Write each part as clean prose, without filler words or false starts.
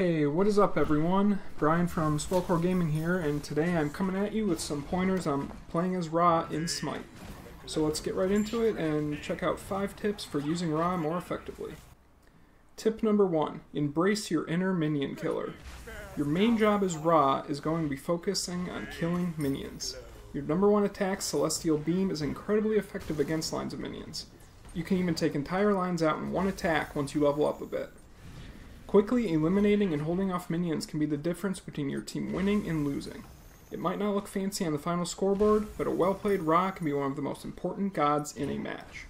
Hey, what is up everyone? Brian from Swelkor Gaming here, and today I'm coming at you with some pointers on playing as Ra in Smite. So let's get right into it and check out 5 tips for using Ra more effectively. Tip number 1, embrace your inner minion killer. Your main job as Ra is going to be focusing on killing minions. Your number 1 attack, Celestial Beam, is incredibly effective against lines of minions. You can even take entire lines out in one attack once you level up a bit. Quickly eliminating and holding off minions can be the difference between your team winning and losing. It might not look fancy on the final scoreboard, but a well-played Ra can be one of the most important gods in a match.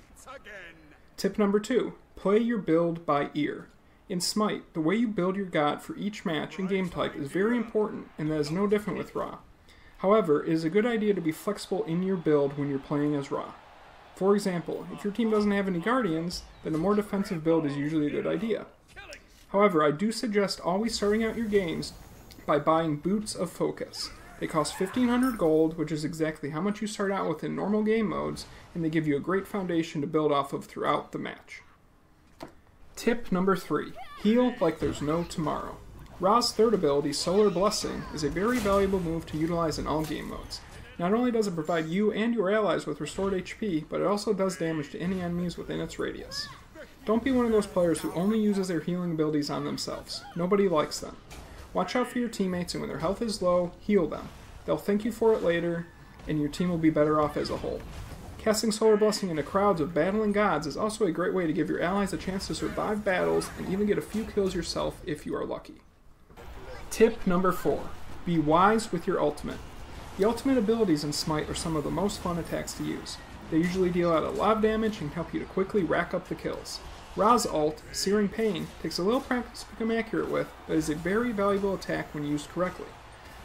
Tip number 2, play your build by ear. In Smite, the way you build your god for each match and game type is very important, and that is no different with Ra. However, it is a good idea to be flexible in your build when you're playing as Ra. For example, if your team doesn't have any guardians, then a more defensive build is usually a good idea. However, I do suggest always starting out your games by buying Boots of Focus. They cost 1500 gold, which is exactly how much you start out with in normal game modes, and they give you a great foundation to build off of throughout the match. Tip number 3, heal like there's no tomorrow. Ra's third ability, Solar Blessing, is a very valuable move to utilize in all game modes. Not only does it provide you and your allies with restored HP, but it also does damage to any enemies within its radius. Don't be one of those players who only uses their healing abilities on themselves. Nobody likes them. Watch out for your teammates, and when their health is low, heal them. They'll thank you for it later, and your team will be better off as a whole. Casting Solar Blessing into crowds of battling gods is also a great way to give your allies a chance to survive battles and even get a few kills yourself if you are lucky. Tip number 4, be wise with your ultimate. The ultimate abilities in Smite are some of the most fun attacks to use. They usually deal out a lot of damage and help you to quickly rack up the kills. Ra's ult, Searing Pain, takes a little practice to become accurate with, but is a very valuable attack when used correctly.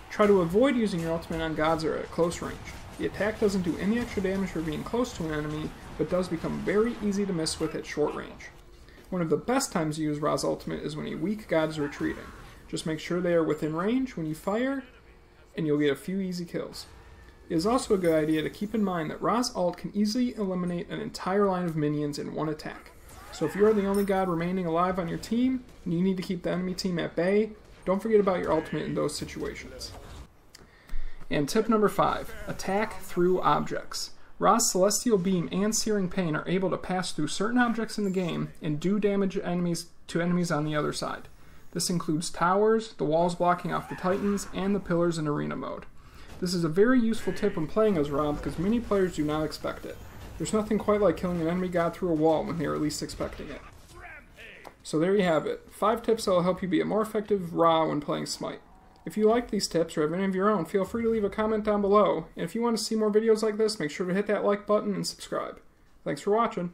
Try to avoid using your ultimate on gods that are at close range. The attack doesn't do any extra damage for being close to an enemy, but does become very easy to miss with at short range. One of the best times to use Ra's ultimate is when a weak god is retreating. Just make sure they are within range when you fire, and you'll get a few easy kills. It is also a good idea to keep in mind that Ra's ult can easily eliminate an entire line of minions in one attack. So if you're the only god remaining alive on your team, and you need to keep the enemy team at bay, don't forget about your ultimate in those situations. And tip number 5, attack through objects. Ra's Celestial Beam and Searing Pain are able to pass through certain objects in the game and do damage to enemies on the other side. This includes towers, the walls blocking off the titans, and the pillars in arena mode. This is a very useful tip when playing as Ra because many players do not expect it. There's nothing quite like killing an enemy god through a wall when they are least expecting it. So there you have it, 5 tips that will help you be a more effective Ra when playing Smite. If you like these tips or have any of your own, feel free to leave a comment down below. And if you want to see more videos like this, make sure to hit that like button and subscribe. Thanks for watching.